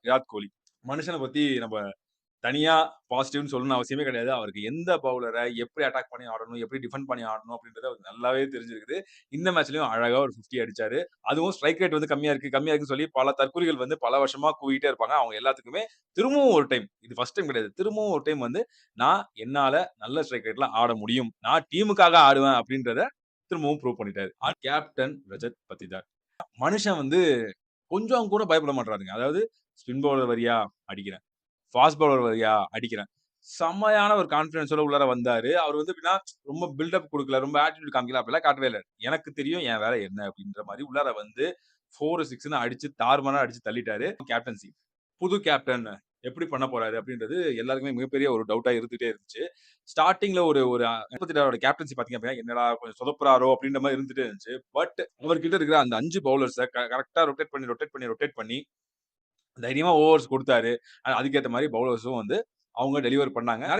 விராட் கோலி. மனுஷன பத்தி நம்ம தனியா பாசிட்டிவ்னு சொல்லணும்னு அவசியமே கிடையாது. அவருக்கு எந்த பவுலர எப்படி அட்டாக் பண்ணி ஆடணும், எப்படி டிஃபெண்ட் பண்ணி ஆடணும் அப்படின்றது அவருக்கு நல்லாவே தெரிஞ்சிருக்குது. இந்த மேட்ச்லயும் அழகா ஒரு 50 அடிச்சாரு. அதுவும் ஸ்ட்ரைக் ரேட் வந்து கம்மியா இருக்கு, கம்மியா இருக்குன்னு சொல்லி பல தற்குறிகள் வந்து பல வருஷமா கூவிட்டே இருப்பாங்க. அவங்க எல்லாத்துக்குமே திரும்பவும் ஒரு டைம், இது ஃபர்ஸ்ட் டைம் கிடையாது. திரும்பவும் ஒரு டைம் வந்து நான் என்னால நல்ல ஸ்ட்ரைக் ரேட்ல ஆட முடியும். நான் டீமுக்காக ஆடுவேன் அப்படின்றத திரும்பவும் ப்ரூவ் பண்ணிட்டாரு. கேப்டன் ரஜத் பத்திதார். மனுஷன் வந்து கொஞ்சம் கூட பயப்பட மாட்றாருங்க. அதாவது ஸ்பின் பவுலர் வரியா? அடிக்கிறேன். ஃபாஸ்ட் பவுலர் வரியா? அடிக்கிறேன். செம்மையான ஒரு கான்ஃபிடன்ஸோட உள்ளார வந்தாரு. அவரு வந்து எப்படின்னா, ரொம்ப பில்டப் குடுக்கல. ரொம்ப ஆட்டிட்யூட் காமிக்கல. அப்படிலாம் காட்டவே இல்ல. எனக்கு தெரியும் என் வேலை என்ன அப்படின்ற மாரி உள்ளார வந்து 4, 6ன்னு அடிச்சு தாறுமாறா அடிச்சு தள்ளிட்டாரு. கேப்டன்சி. புது கேப்டன் எப்படி பண்ண போறாரு அப்படின்றது எல்லாருக்குமே மிகப்பெரிய ஒரு டவுட்டா இருந்துட்டே இருந்துச்சு. ஸ்டார்ட்டிங்ல ஒரு ஒரு 36 கேப்டன்சி பார்த்தீங்க அப்படின்னா, என்னடா கொஞ்சம் சொதப்புறாரோ அப்படின்ற மாரி இருந்துட்டே இருந்துச்சு. பட் அவர்கிட்ட இருக்கிற அந்த 5 பவுலர்ஸ கரெக்ட்டா ரொட்டேட் பண்ணி தைரியமா ஓவர்ஸ் குடுத்தாரு. அதுக்கேத்த மாரி பவுலர்ஸும் வந்து அவங்க டெலிவர் பண்ணாங்க.